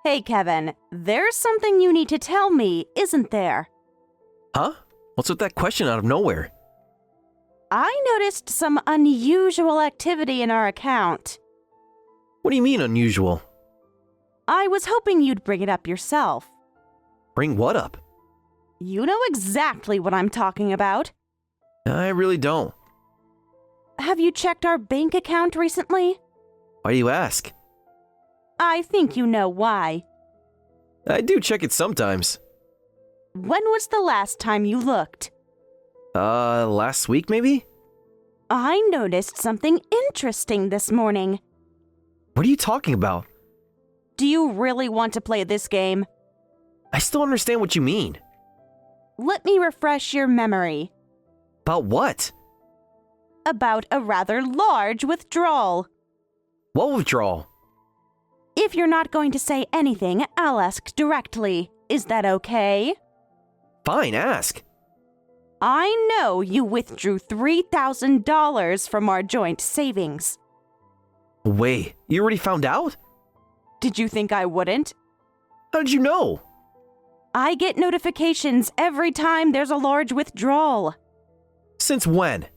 Hey, Kevin, there's something you need to tell me, isn't there? Huh? What's with that question out of nowhere? I noticed some unusual activity in our account. What do you mean unusual? I was hoping you'd bring it up yourself. Bring what up? You know exactly what I'm talking about. I really don't. Have you checked our bank account recently? Why do you ask? I think you know why. I do check it sometimes. When was the last time you looked? Last week maybe? I noticed something interesting this morning. What are you talking about? Do you really want to play this game? I still understand what you mean. Let me refresh your memory. About what? About a rather large withdrawal. What withdrawal? If you're not going to say anything, I'll ask directly. Is that okay? Fine, ask. I know you withdrew $3,000 from our joint savings. Wait, you already found out? Did you think I wouldn't? How did you know? I get notifications every time there's a large withdrawal. Since when?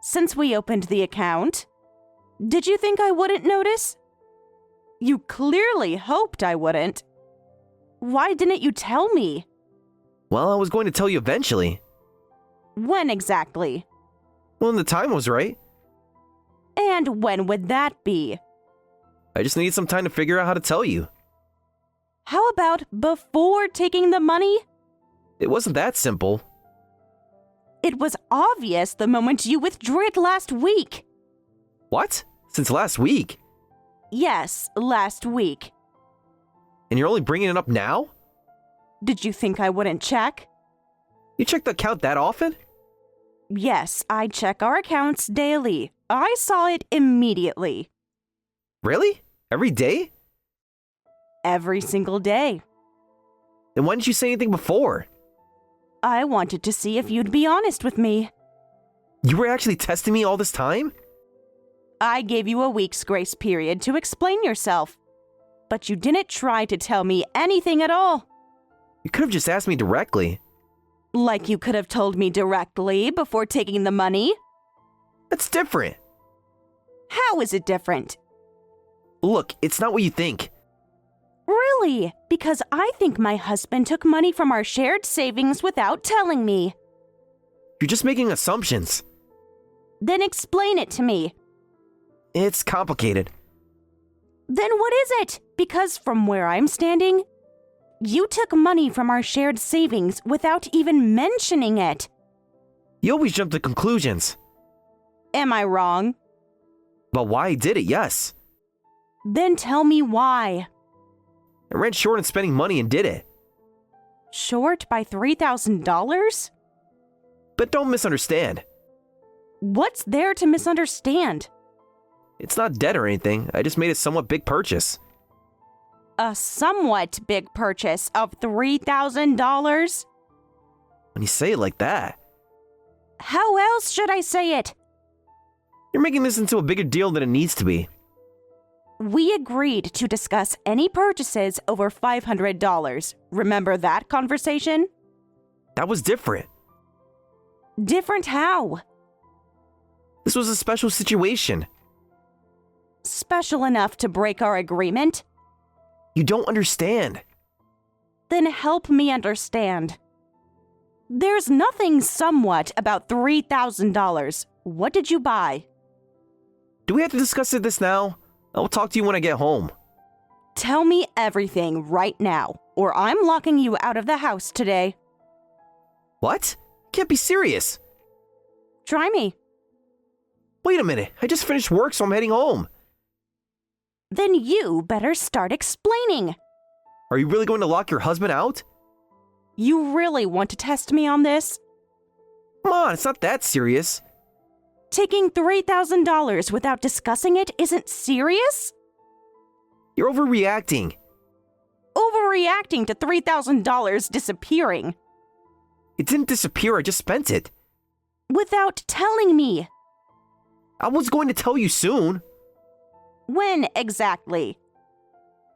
Since we opened the account. Did you think I wouldn't notice? You clearly hoped I wouldn't. Why didn't you tell me? Well, I was going to tell you eventually. When exactly? When the time was right. And when would that be? I just needed some time to figure out how to tell you. How about before taking the money? It wasn't that simple. It was obvious the moment you withdrew it last week. What? Since last week? Yes, last week. And you're only bringing it up now? Did you think I wouldn't check? You check the account that often? Yes, I check our accounts daily. I saw it immediately. Really? Every day? Every single day. Then why didn't you say anything before? I wanted to see if you'd be honest with me. You were actually testing me all this time? I gave you a week's grace period to explain yourself. But you didn't try to tell me anything at all. You could have just asked me directly. Like you could have told me directly before taking the money. That's different. How is it different? Look, it's not what you think. Really? Because I think my husband took money from our shared savings without telling me. You're just making assumptions. Then explain it to me. It's complicated. Then what is it? Because from where I'm standing, you took money from our shared savings without even mentioning it. You always jump to conclusions. Am I wrong? But why I did it, yes. Then tell me why. I ran short on spending money and did it. Short by $3,000? But don't misunderstand. What's there to misunderstand? It's not debt or anything. I just made a somewhat big purchase. A somewhat big purchase of $3,000? When you say it like that, How else should I say it? you're making this into a bigger deal than it needs to be. We agreed to discuss any purchases over $500. Remember that conversation? That was different. Different how? This was a special situation. Special enough to break our agreement? You don't understand. Then help me understand. There's nothing somewhat about $3,000. What did you buy? Do we have to discuss this now? I will talk to you when I get home. Tell me everything right now, or I'm locking you out of the house today. What? Can't be serious. Try me. Wait a minute. I just finished work, so I'm heading home. Then you better start explaining. Are you really going to lock your husband out? You really want to test me on this? Come on, it's not that serious. Taking $3,000 without discussing it isn't serious? You're overreacting. Overreacting to $3,000 disappearing. It didn't disappear, I just spent it. Without telling me. I was going to tell you soon. When exactly?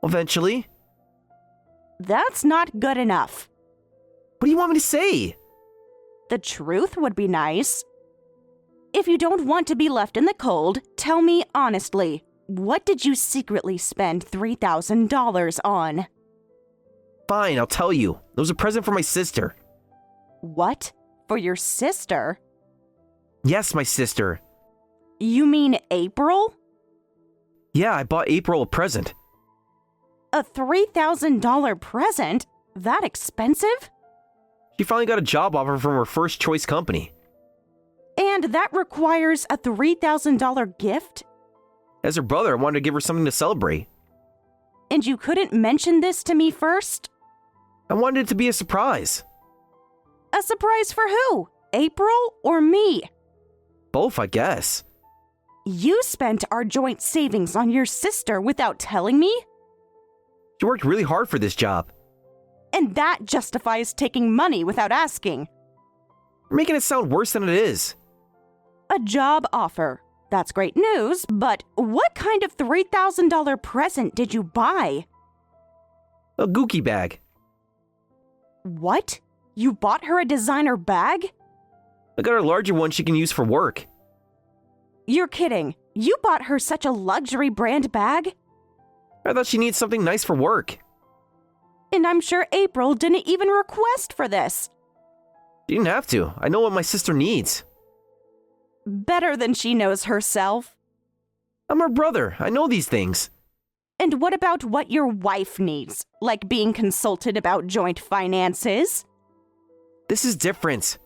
Eventually. That's not good enough. What do you want me to say? The truth would be nice. If you don't want to be left in the cold, tell me honestly, what did you secretly spend $3,000 on? Fine, I'll tell you. It was a present for my sister. What? For your sister? Yes, my sister. You mean April? Yeah, I bought April a present. A $3,000 present? That expensive? She finally got a job offer from her first choice company. And that requires a $3,000 gift? As her brother, I wanted to give her something to celebrate. And you couldn't mention this to me first? I wanted it to be a surprise. A surprise for who? April or me? Both, I guess. You spent our joint savings on your sister without telling me? She worked really hard for this job. And that justifies taking money without asking. You're making it sound worse than it is. A job offer. That's great news, but what kind of $3,000 present did you buy? A Gookie bag. What? You bought her a designer bag? I got her a larger one she can use for work. You're kidding. You bought her such a luxury brand bag? I thought she needs something nice for work. And I'm sure April didn't even request for this. She didn't have to. I know what my sister needs. Better than she knows herself. I'm her brother. I know these things. And what about what your wife needs? Like being consulted about joint finances? This is different.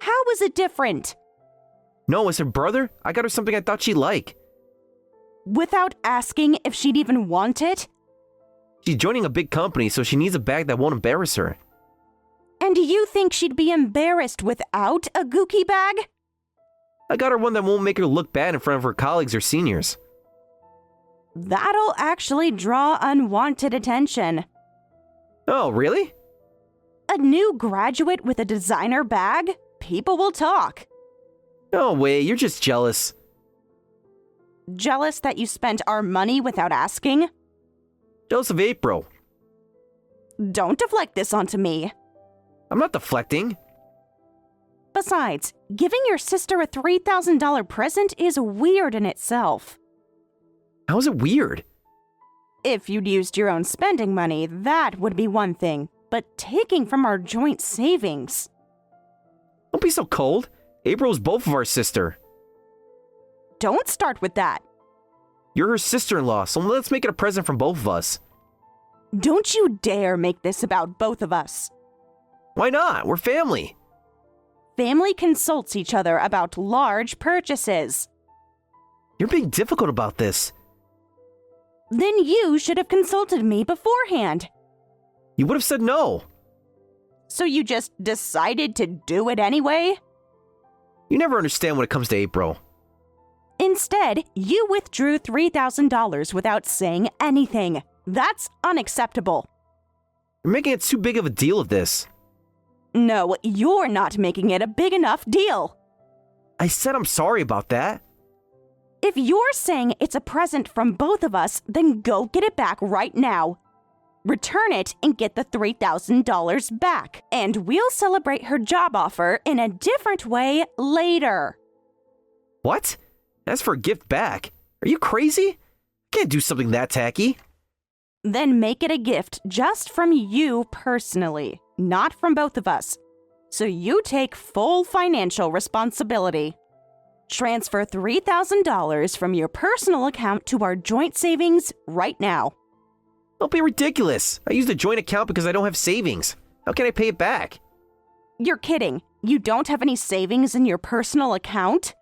How is it different? No, as her brother, I got her something I thought she'd like. Without asking if she'd even want it? She's joining a big company, so she needs a bag that won't embarrass her. And you think she'd be embarrassed without a Gookie bag? I got her one that won't make her look bad in front of her colleagues or seniors. That'll actually draw unwanted attention. Oh, really? A new graduate with a designer bag? People will talk. No way, you're just jealous. Jealous that you spent our money without asking? Jealous of April. Don't deflect this onto me. I'm not deflecting. Besides, giving your sister a $3,000 present is weird in itself. How is it weird? If you'd used your own spending money, that would be one thing. But taking from our joint savings... Don't be so cold. April's both of our sister. Don't start with that. You're her sister-in-law, so let's make it a present from both of us. Don't you dare make this about both of us. Why not? We're family. Family consults each other about large purchases. You're being difficult about this. Then you should have consulted me beforehand. You would have said no. So you just decided to do it anyway? You never understand when it comes to April. Instead, you withdrew $3,000 without saying anything. That's unacceptable. You're making it too big of a deal of this. No, you're not making it a big enough deal. I said I'm sorry about that. If you're saying it's a present from both of us, then go get it back right now. Return it and get the $3,000 back. And we'll celebrate her job offer in a different way later. What? That's for a gift back. Are you crazy? I can't do something that tacky. Then make it a gift just from you personally, not from both of us. So you take full financial responsibility. Transfer $3,000 from your personal account to our joint savings right now. Don't be ridiculous. I used a joint account because I don't have savings. How can I pay it back? You're kidding. You don't have any savings in your personal account?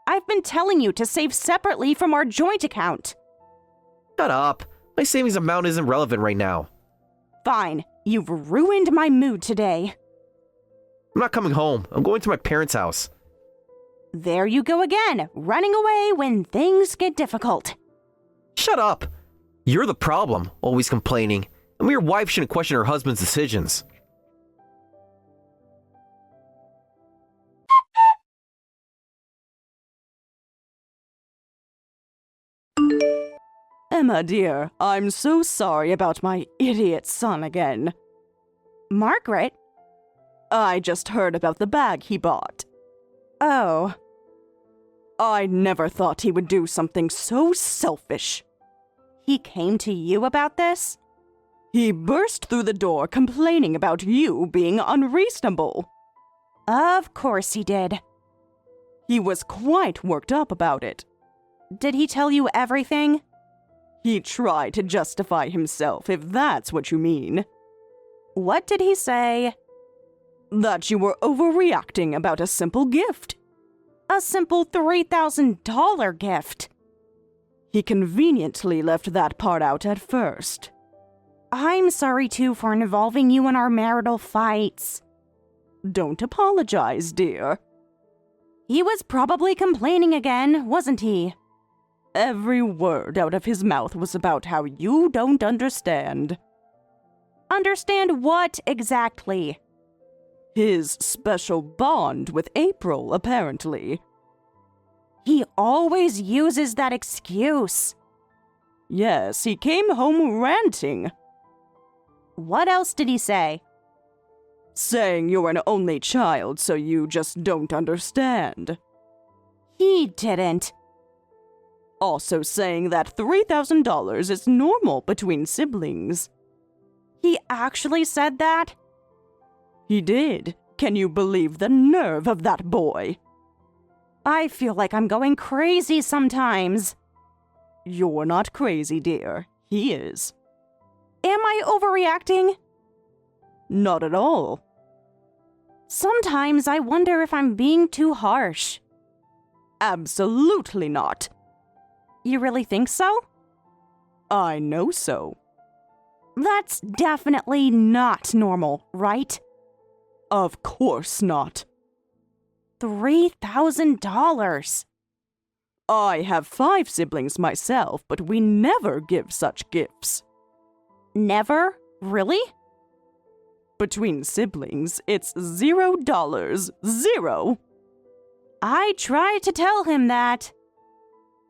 I've been telling you to save separately from our joint account. Shut up. My savings amount isn't relevant right now. Fine. You've ruined my mood today. I'm not coming home. I'm going to my parents' house. There you go again, running away when things get difficult. Shut up. You're the problem, always complaining. And your wife shouldn't question her husband's decisions. Am Emma, dear, I'm so sorry about my idiot son again. Margaret? I just heard about the bag he bought. Oh. I never thought he would do something so selfish. He came to you about this? He burst through the door complaining about you being unreasonable. Of course he did. He was quite worked up about it. Did he tell you everything? He tried to justify himself, if that's what you mean. What did he say? That you were overreacting about a simple gift. A simple $3,000 gift. He conveniently left that part out at first. I'm sorry, too, for involving you in our marital fights. Don't apologize, dear. He was probably complaining again, wasn't he? Every word out of his mouth was about how you don't understand. Understand what exactly? His special bond with April, apparently. He always uses that excuse. Yes, he came home ranting. What else did he say? Saying you're an only child, so you just don't understand. He didn't. Also saying that $3,000 is normal between siblings. He actually said that? He did. Can you believe the nerve of that boy? I feel like I'm going crazy sometimes. You're not crazy, dear. He is. Am I overreacting? Not at all. Sometimes I wonder if I'm being too harsh. Absolutely not. You really think so? I know so. That's definitely not normal, right? Of course not. $3,000. I have 5 siblings myself, but we never give such gifts. Never? Really? Between siblings, it's $0. 0. I tried to tell him that.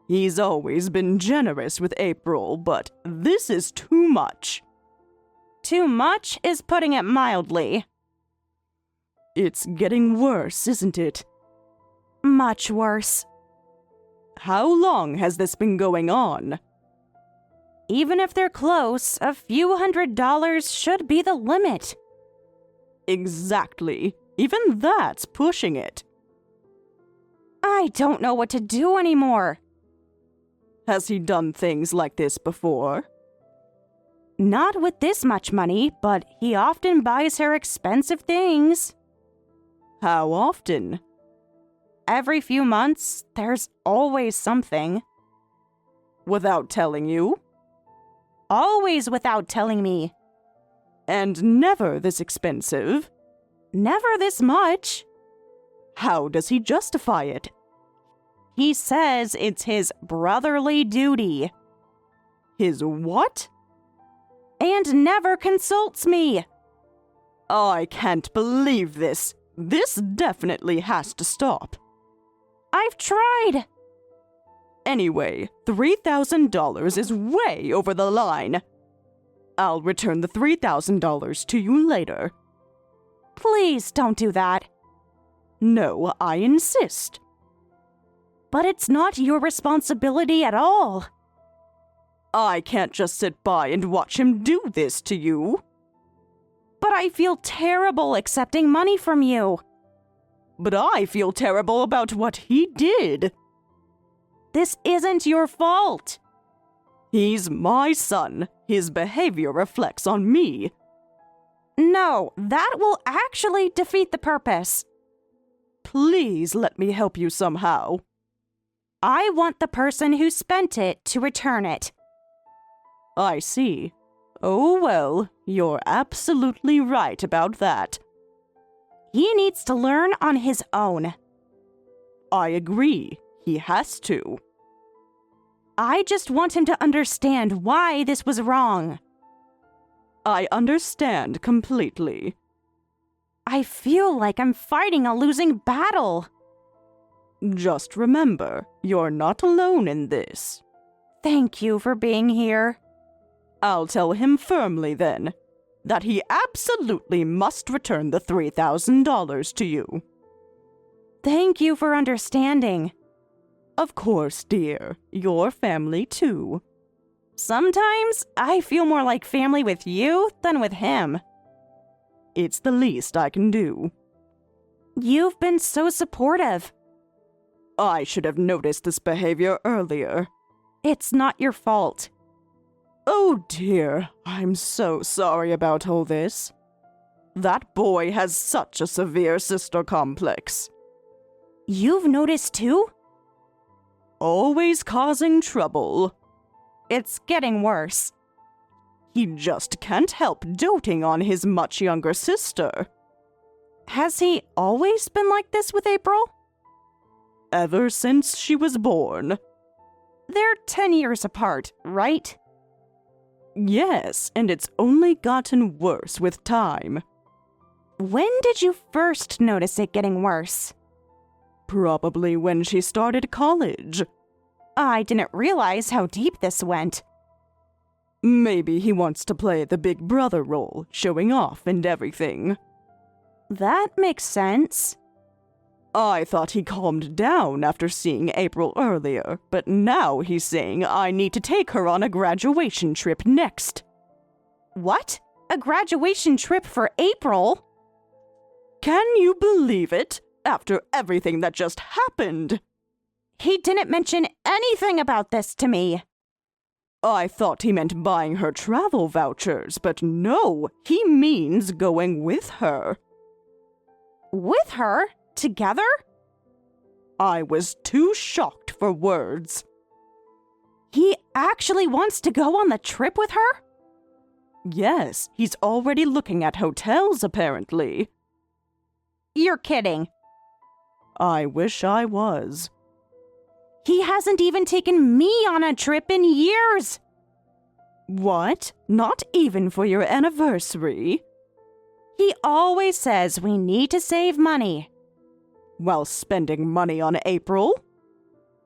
He's always been generous with April, but this is too much. Too much is putting it mildly. It's getting worse, isn't it? Much worse. How long has this been going on? Even if they're close, a few $100s should be the limit. Exactly. Even that's pushing it. I don't know what to do anymore. Has he done things like this before? Not with this much money, but he often buys her expensive things. How often? Every few months, there's always something. Without telling you? Always without telling me. And never this expensive? Never this much. How does he justify it? He says it's his brotherly duty. His what? And never consults me. I can't believe this. This definitely has to stop. I've tried. Anyway, $3,000 is way over the line. I'll return the $3,000 to you later. Please don't do that. No, I insist. But it's not your responsibility at all. I can't just sit by and watch him do this to you. But I feel terrible accepting money from you. But I feel terrible about what he did. This isn't your fault. He's my son. His behavior reflects on me. No, that will actually defeat the purpose. Please let me help you somehow. I want the person who spent it to return it. I see. Oh well, you're absolutely right about that. He needs to learn on his own. I agree. He has to. I just want him to understand why this was wrong. I understand completely. I feel like I'm fighting a losing battle. Just remember, you're not alone in this. Thank you for being here. I'll tell him firmly then that he absolutely must return the $3,000 to you. Thank you for understanding. Of course, dear. Your family, too. Sometimes I feel more like family with you than with him. It's the least I can do. You've been so supportive. I should have noticed this behavior earlier. It's not your fault. Oh dear, I'm so sorry about all this. That boy has such a severe sister complex. You've noticed too? Always causing trouble. It's getting worse. He just can't help doting on his much younger sister. Has he always been like this with April? Ever since she was born. They're 10 years apart, right? Yes, and it's only gotten worse with time. When did you first notice it getting worse? Probably when she started college. I didn't realize how deep this went. Maybe he wants to play the big brother role, showing off and everything. That makes sense. I thought he calmed down after seeing April earlier, but now he's saying I need to take her on a graduation trip next. What? A graduation trip for April? Can you believe it? After everything that just happened. He didn't mention anything about this to me. I thought he meant buying her travel vouchers, but no, he means going with her. With her? Together? I was too shocked for words. He actually wants to go on the trip with her? Yes, he's already looking at hotels, apparently. You're kidding. I wish I was. He hasn't even taken me on a trip in years. What? Not even for your anniversary? He always says we need to save money. While spending money on April?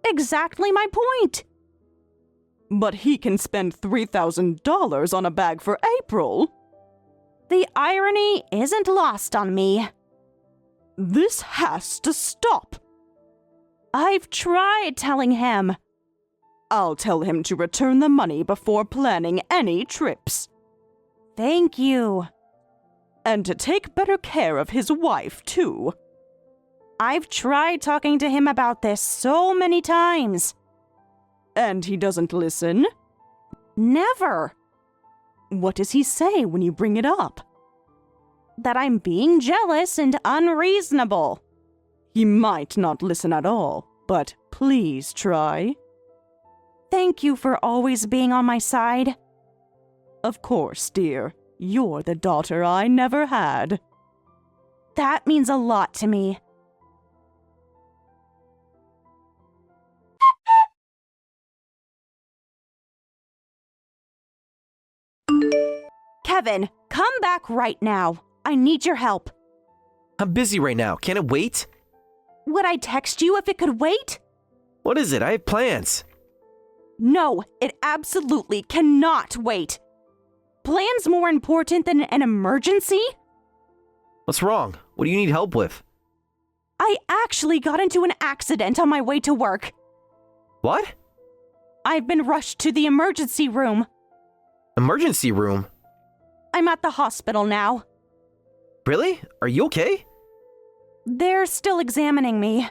Exactly my point. But he can spend $3,000 on a bag for April. The irony isn't lost on me. This has to stop. I've tried telling him. I'll tell him to return the money before planning any trips. Thank you. And to take better care of his wife, too. I've tried talking to him about this so many times. And he doesn't listen? Never. What does he say when you bring it up? That I'm being jealous and unreasonable. He might not listen at all, but please try. Thank you for always being on my side. Of course, dear. You're the daughter I never had. That means a lot to me. Kevin, come back right now. I need your help. I'm busy right now. Can it wait? Would I text you if it could wait? What is it? I have plans. No, it absolutely cannot wait. Plans more important than an emergency? What's wrong? What do you need help with? I actually got into an accident on my way to work. What? I've been rushed to the emergency room. Emergency room? I'm at the hospital now. Really? Are you okay? They're still examining me.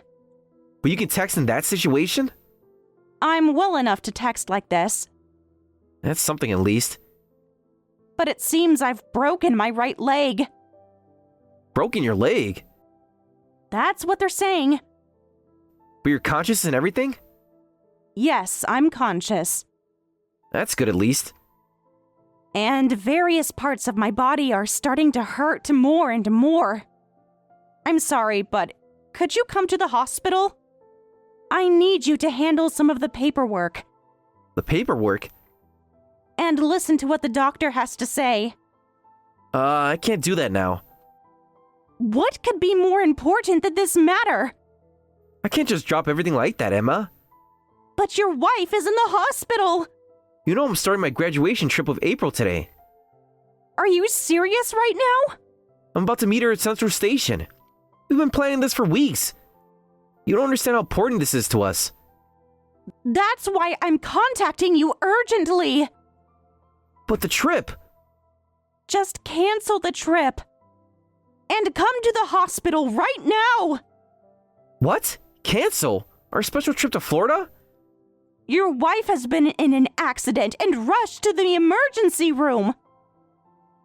But you can text in that situation? I'm well enough to text like this. That's something at least. But it seems I've broken my right leg. Broken your leg? That's what they're saying. But you're conscious and everything? Yes, I'm conscious. That's good at least. And various parts of my body are starting to hurt more and more. I'm sorry, but could you come to the hospital? I need you to handle some of the paperwork. The paperwork? And listen to what the doctor has to say. I can't do that now. What could be more important than this matter? I can't just drop everything like that, Emma. But your wife is in the hospital! You know I'm starting my graduation trip with April today. Are you serious right now? I'm about to meet her at Central Station. We've been planning this for weeks. You don't understand how important this is to us. That's why I'm contacting you urgently. But the trip... Just cancel the trip. And come to the hospital right now! What? Cancel? Our special trip to Florida? Your wife has been in an accident and rushed to the emergency room.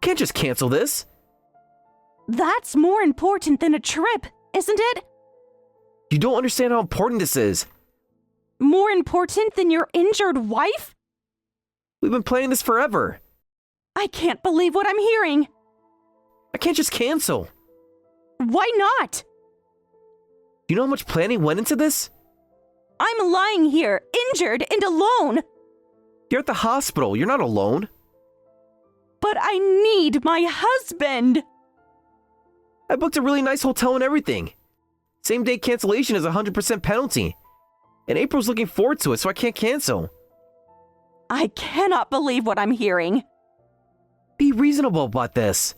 Can't just cancel this. That's more important than a trip, isn't it? You don't understand how important this is. More important than your injured wife? We've been planning this forever. I can't believe what I'm hearing. I can't just cancel. Why not? You know how much planning went into this? I'm lying here, injured and alone. You're at the hospital. You're not alone. But I need my husband. I booked a really nice hotel and everything. Same day cancellation is a 100% penalty. And April's looking forward to it, so I can't cancel. I cannot believe what I'm hearing. Be reasonable about this.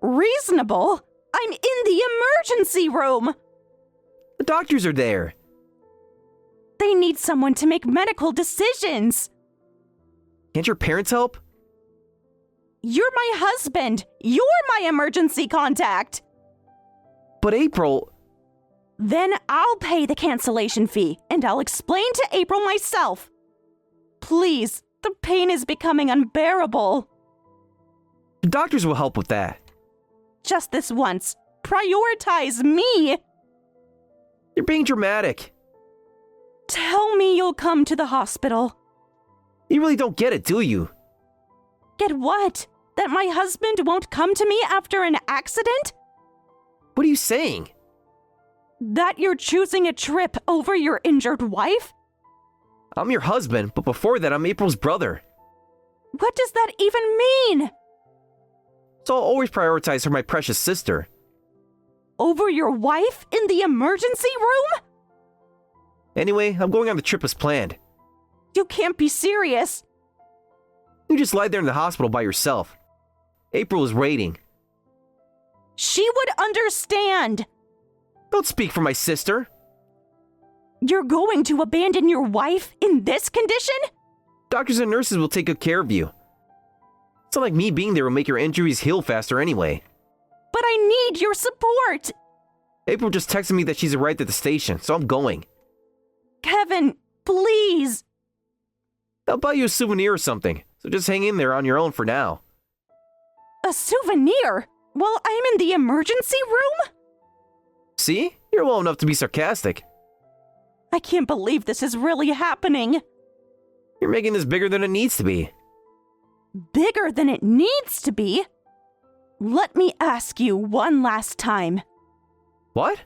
Reasonable? I'm in the emergency room. The doctors are there. They need someone to make medical decisions. Can't your parents help? You're my husband. You're my emergency contact. But April... Then I'll pay the cancellation fee, and I'll explain to April myself. Please, the pain is becoming unbearable. The doctors will help with that. Just this once. Prioritize me. You're being dramatic. Tell me you'll come to the hospital. You really don't get it, do you? Get what? That my husband won't come to me after an accident? What are you saying? That you're choosing a trip over your injured wife? I'm your husband, but before that, I'm April's brother. What does that even mean? So I'll always prioritize her, my precious sister. Over your wife in the emergency room? Anyway, I'm going on the trip as planned. You can't be serious. You just lie there in the hospital by yourself. April is waiting. She would understand. Don't speak for my sister. You're going to abandon your wife in this condition? Doctors and nurses will take good care of you. It's not like me being there will make your injuries heal faster anyway. But I need your support. April just texted me that she's arrived at the station, so I'm going. Kevin, please. I'll buy you a souvenir or something, so just hang in there on your own for now. A souvenir? While I'm in the emergency room? See? You're well enough to be sarcastic. I can't believe this is really happening. You're making this bigger than it needs to be. Bigger than it needs to be? Let me ask you one last time. What?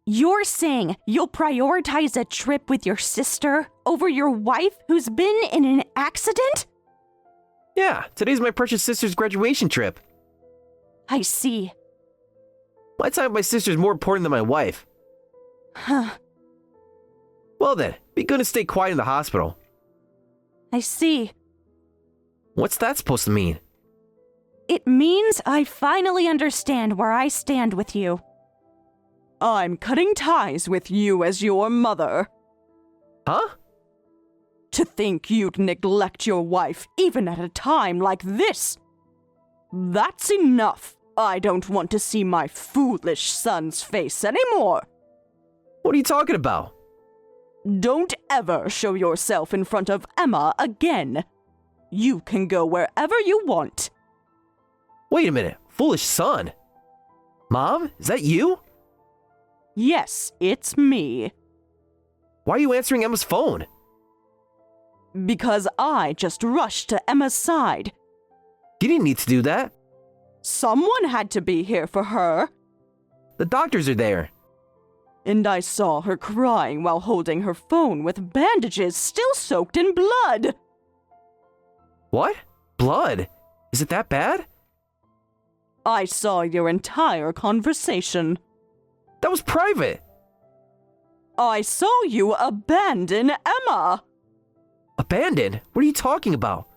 You're saying you'll prioritize a trip with your sister over your wife who's been in an accident? Yeah, today's my precious sister's graduation trip. I see. My time with my sister is more important than my wife. Huh. Well then, be good and stay quiet in the hospital. I see. What's that supposed to mean? It means I finally understand where I stand with you. I'm cutting ties with you as your mother. Huh? To think you'd neglect your wife even at a time like this. That's enough. I don't want to see my foolish son's face anymore. What are you talking about? Don't ever show yourself in front of Emma again. You can go wherever you want. Wait a minute, foolish son? Mom, is that you? Yes, it's me. Why are you answering Emma's phone? Because I just rushed to Emma's side. You didn't need to do that. Someone had to be here for her. The doctors are there. And I saw her crying while holding her phone with bandages still soaked in blood. What? Blood? Is it that bad? I saw your entire conversation. That was private. I saw you abandon Emma. Abandon? What are you talking about?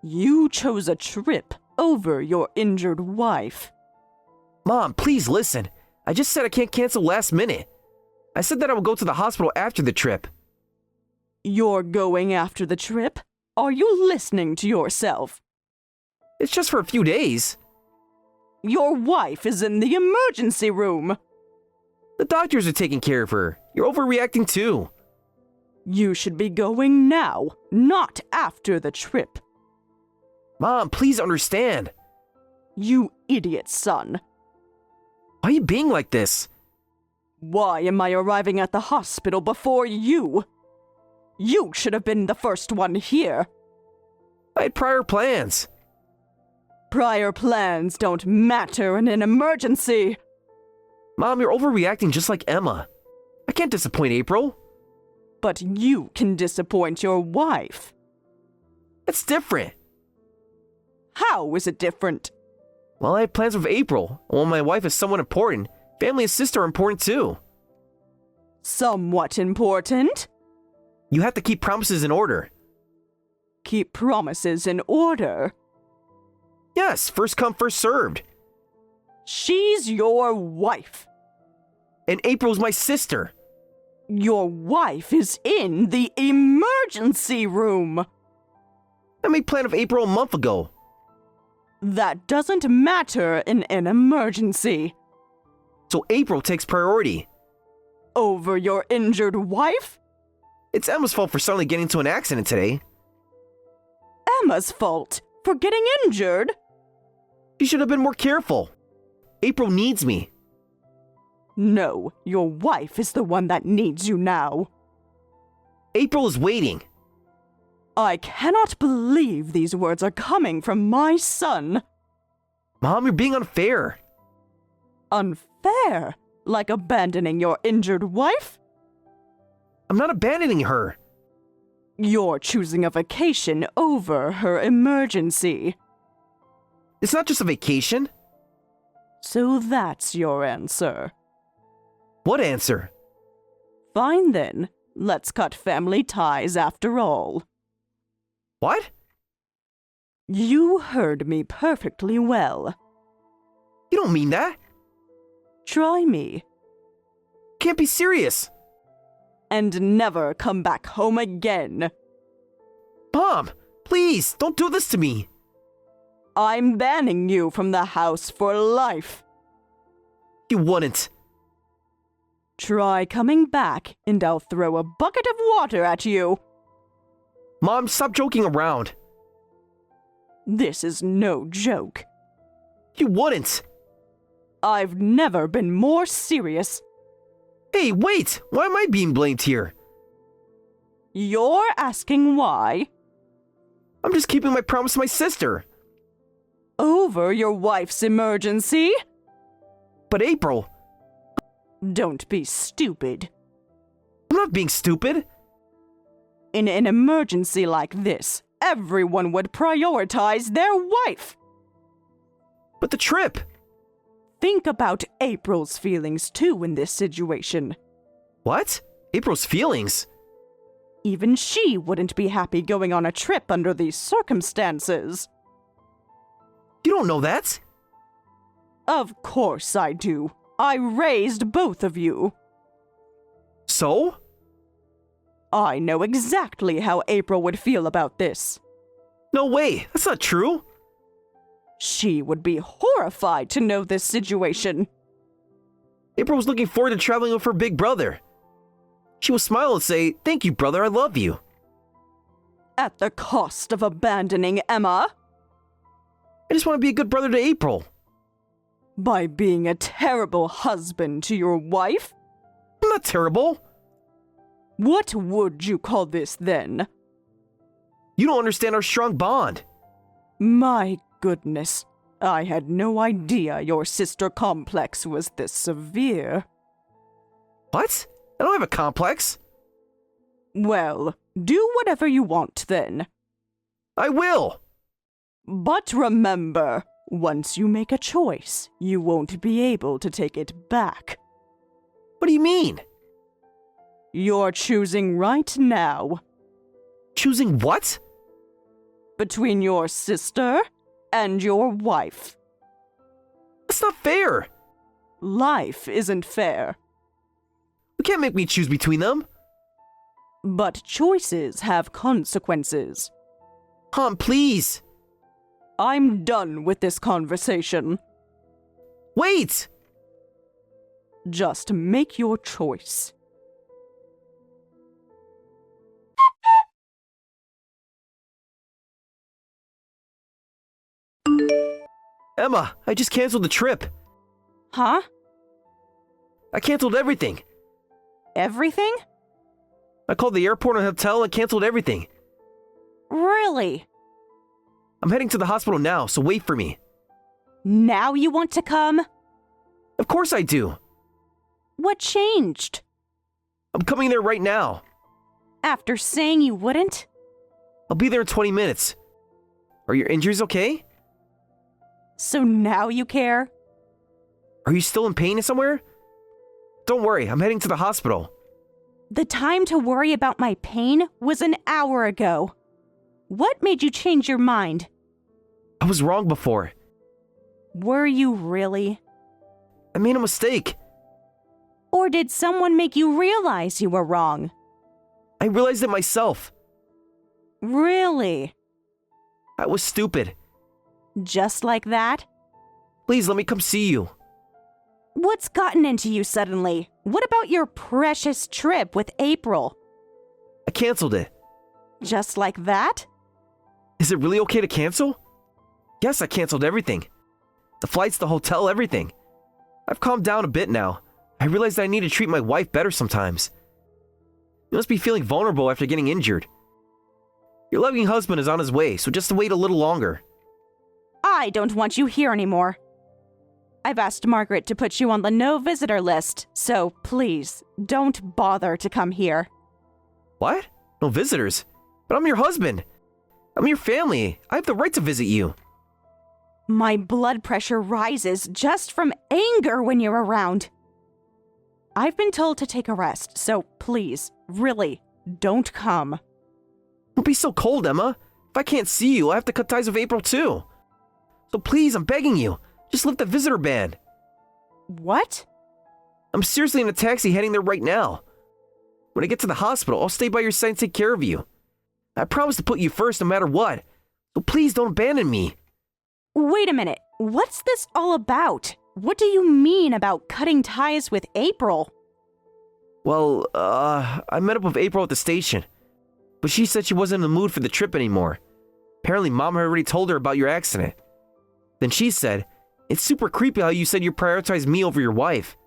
You chose a trip over your injured wife. Mom, please listen. I just said I can't cancel last minute. I said that I would go to the hospital after the trip. You're going after the trip? Are you listening to yourself? It's just for a few days. Your wife is in the emergency room. The doctors are taking care of her. You're overreacting too. You should be going now, not after the trip. Mom, please understand. You idiot son. Why are you being like this? Why am I arriving at the hospital before you? You should have been the first one here. I had prior plans. Prior plans don't matter in an emergency. Mom, you're overreacting just like Emma. I can't disappoint April. But you can disappoint your wife. That's different. How is it different? Well, I have plans with April. While my wife is somewhat important, family and sister are important too. Somewhat important? You have to keep promises in order. Keep promises in order? Yes, first come, first served. She's your wife. And April's my sister. Your wife is in the emergency room. I made plan with April a month ago. That doesn't matter in an emergency. So April takes priority. Over your injured wife? It's Emma's fault for suddenly getting into an accident today. Emma's fault for getting injured? She should have been more careful. April needs me. No, your wife is the one that needs you now. April is waiting. I cannot believe these words are coming from my son. Mom, you're being unfair. Unfair? Like abandoning your injured wife? I'm not abandoning her. You're choosing a vacation over her emergency. It's not just a vacation. So that's your answer. What answer? Fine then. Let's cut family ties after all. What? You heard me perfectly well. You don't mean that. Try me. Can't be serious. And never come back home again. Mom, please, don't do this to me. I'm banning you from the house for life. You wouldn't. Try coming back, and I'll throw a bucket of water at you. Mom, stop joking around. This is no joke. You wouldn't. I've never been more serious. Hey, wait! Why am I being blamed here? You're asking why? I'm just keeping my promise to my sister. Over your wife's emergency? But April... Don't be stupid. I'm not being stupid. In an emergency like this, everyone would prioritize their wife. But the trip... Think about April's feelings too in this situation. What? April's feelings? Even she wouldn't be happy going on a trip under these circumstances. You don't know that. Of course I do. I raised both of you. So? I know exactly how April would feel about this. No way, that's not true. She would be horrified to know this situation. April was looking forward to traveling with her big brother. She would smile and say, "Thank you, brother, I love you." At the cost of abandoning Emma? I just want to be a good brother to April. By being a terrible husband to your wife? I'm not terrible. What would you call this then? You don't understand our strong bond. My goodness, I had no idea your sister complex was this severe. What? I don't have a complex. Well, do whatever you want then. I will. But remember, once you make a choice, you won't be able to take it back. What do you mean? You're choosing right now Choosing what? between your sister and your wife. That's not fair. Life isn't fair, You can't make me choose between them. but choices have consequences. Han, please. I'm done with this conversation. Wait! Just make your choice. Emma, I just canceled the trip. Huh? I canceled everything. Everything? I called the airport and hotel and canceled everything. Really? I'm heading to the hospital now, so wait for me. Now you want to come? Of course I do. What changed? I'm coming there right now. After saying you wouldn't? I'll be there in 20 minutes. Are your injuries okay? So now you care? Are you still in pain somewhere? Don't worry, I'm heading to the hospital. The time to worry about my pain was an hour ago. What made you change your mind? I was wrong before. Were you really? I made a mistake. Or did someone make you realize you were wrong? I realized it myself. Really? I was stupid. Just like that? Please let me come see you. What's gotten into you suddenly? What about your precious trip with April? I canceled it. Just like that? Is it really okay to cancel? Yes, I canceled everything. The flights, the hotel, everything. I've calmed down a bit now. I realized I need to treat my wife better sometimes. You must be feeling vulnerable after getting injured. Your loving husband is on his way, so just wait a little longer. I don't want you here anymore. I've asked Margaret to put you on the no visitor list, so please, don't bother to come here. What? No visitors? But I'm your husband. I'm your family. I have the right to visit you. My blood pressure rises just from anger when you're around. I've been told to take a rest, so please, really, don't come. Don't be so cold, Emma. If I can't see you, I have to cut ties with April too. So please, I'm begging you, just lift the visitor ban. What? I'm seriously in a taxi heading there right now. When I get to the hospital, I'll stay by your side and take care of you. I promise to put you first no matter what. So please don't abandon me. Wait a minute. What's this all about? What do you mean about cutting ties with April? Well, I met up with April at the station. But she said she wasn't in the mood for the trip anymore. Apparently, Mom had already told her about your accident. Then she said, "It's super creepy how you said you prioritized me over your wife."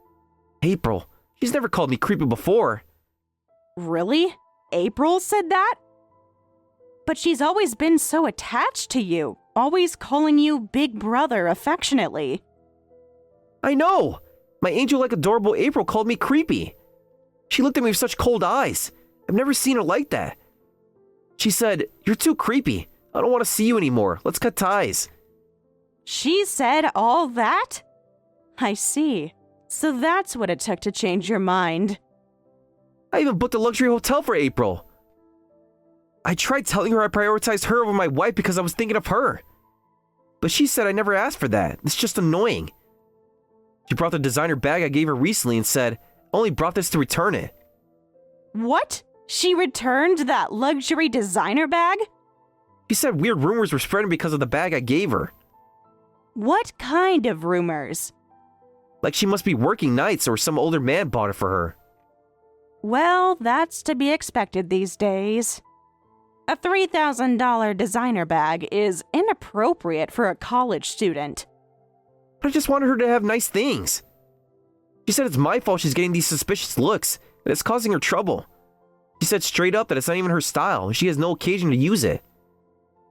April, she's never called me creepy before. Really? April said that? But she's always been so attached to you, always calling you Big Brother affectionately. I know! My angel-like adorable April called me creepy. She looked at me with such cold eyes. I've never seen her like that. She said, "You're too creepy. I don't want to see you anymore. Let's cut ties." She said all that? I see. So that's what it took to change your mind. I even booked a luxury hotel for April. I tried telling her I prioritized her over my wife because I was thinking of her. But she said I never asked for that. It's just annoying. She brought the designer bag I gave her recently and said, "I only brought this to return it." What? She returned that luxury designer bag? She said weird rumors were spreading because of the bag I gave her. What kind of rumors? Like she must be working nights or some older man bought it for her. Well, that's to be expected these days. A $3,000 designer bag is inappropriate for a college student. But I just wanted her to have nice things. She said it's my fault she's getting these suspicious looks, and it's causing her trouble. She said straight up that it's not even her style, and she has no occasion to use it.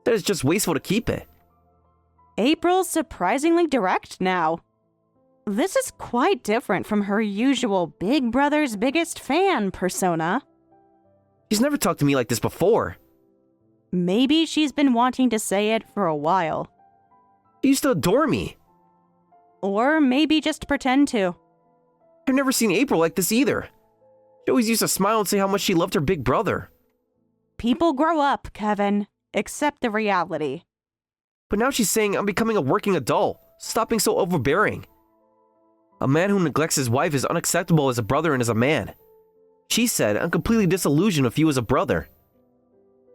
That it's just wasteful to keep it. April's surprisingly direct now. This is quite different from her usual Big Brother's biggest fan persona. She's never talked to me like this before. Maybe she's been wanting to say it for a while. She used to adore me. Or maybe just pretend to. I've never seen April like this either. She always used to smile and say how much she loved her big brother. People grow up, Kevin. Accept the reality. But now she's saying I'm becoming a working adult. Stop being so overbearing. A man who neglects his wife is unacceptable as a brother and as a man. She said I'm completely disillusioned with you as a brother.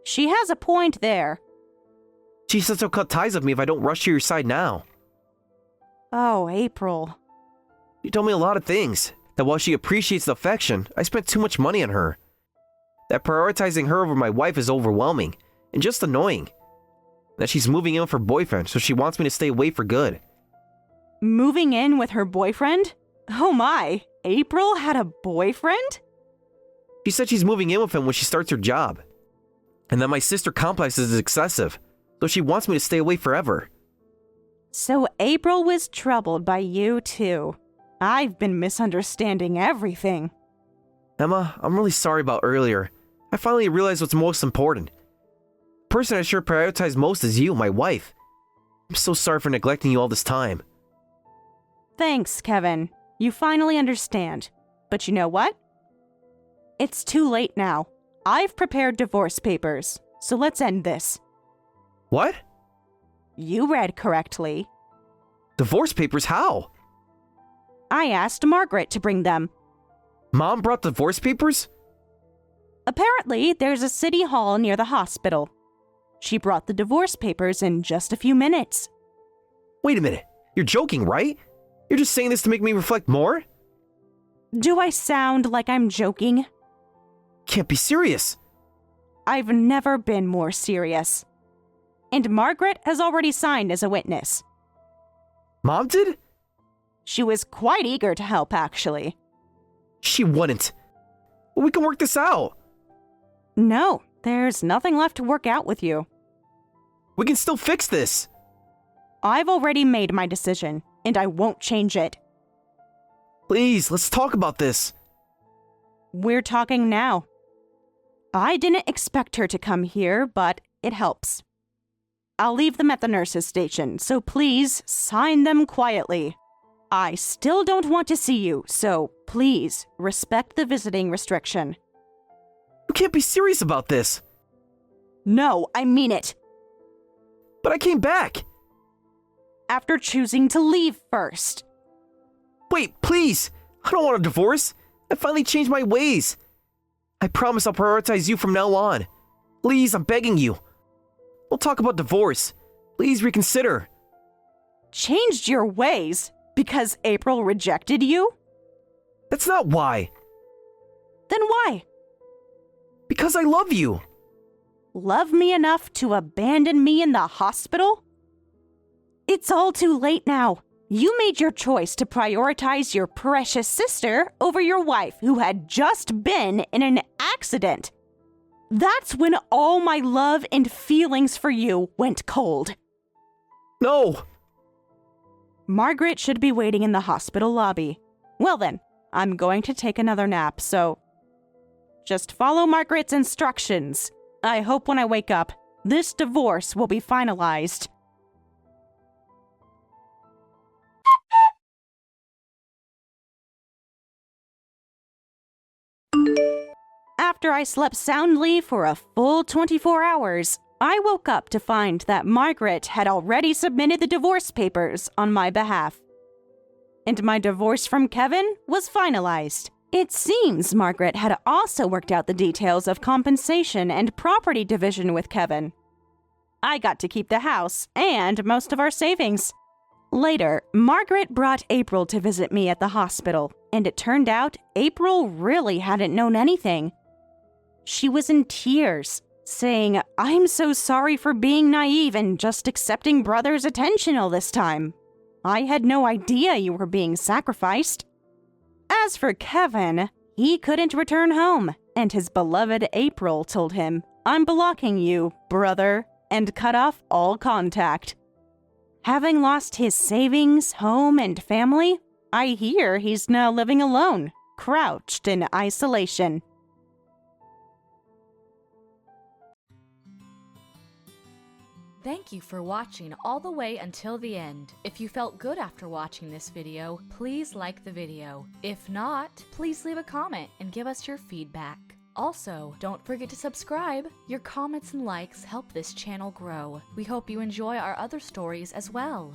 She has a point there. She said she'll cut ties with me if I don't rush to your side now. Oh, April. She told me a lot of things. That while she appreciates the affection, I spent too much money on her. That prioritizing her over my wife is overwhelming and just annoying. That she's moving in with her boyfriend, so she wants me to stay away for good. Moving in with her boyfriend? Oh my, April had a boyfriend? She said she's moving in with him when she starts her job. And that my sister complexes is excessive, so she wants me to stay away forever. So April was troubled by you too. I've been misunderstanding everything. Emma, I'm really sorry about earlier. I finally realized what's most important. The person I should prioritize most is you, my wife. I'm so sorry for neglecting you all this time. Thanks, Kevin. You finally understand. But you know what? It's too late now. I've prepared divorce papers, so let's end this. What? You read correctly. Divorce papers? How? I asked Margaret to bring them. Mom brought divorce papers? Apparently, there's a city hall near the hospital. She brought the divorce papers in just a few minutes. Wait a minute. You're joking, right? You're just saying this to make me reflect more? Do I sound like I'm joking? Can't be serious. I've never been more serious. And Margaret has already signed as a witness. Mom did? She was quite eager to help, actually. She wouldn't. Well, we can work this out. No, there's nothing left to work out with you. We can still fix this. I've already made my decision, and I won't change it. Please, let's talk about this. We're talking now. I didn't expect her to come here, but it helps. I'll leave them at the nurse's station, so please sign them quietly. I still don't want to see you, so please respect the visiting restriction. You can't be serious about this. No, I mean it. But I came back. After choosing to leave first. Wait, please. I don't want a divorce. I finally changed my ways. I promise I'll prioritize you from now on. Please, I'm begging you. We'll talk about divorce. Please reconsider. Changed your ways? Because April rejected you? That's not why. Then why? Because I love you. Love me enough to abandon me in the hospital? It's all too late now. You made your choice to prioritize your precious sister over your wife who had just been in an accident. That's when all my love and feelings for you went cold. No. Margaret should be waiting in the hospital lobby. Well then, I'm going to take another nap, so just follow Margaret's instructions. I hope when I wake up, this divorce will be finalized. After I slept soundly for a full 24 hours, I woke up to find that Margaret had already submitted the divorce papers on my behalf. And my divorce from Kevin was finalized. It seems Margaret had also worked out the details of compensation and property division with Kevin. I got to keep the house and most of our savings. Later, Margaret brought April to visit me at the hospital, and it turned out April really hadn't known anything. She was in tears, saying, "I'm so sorry for being naive and just accepting brother's attention all this time. I had no idea you were being sacrificed." As for Kevin, he couldn't return home, and his beloved April told him, "I'm blocking you, brother," and cut off all contact. Having lost his savings, home, and family, I hear he's now living alone, crouched in isolation. Thank you for watching all the way until the end. If you felt good after watching this video, please like the video. If not, please leave a comment and give us your feedback. Also, don't forget to subscribe. Your comments and likes help this channel grow. We hope you enjoy our other stories as well.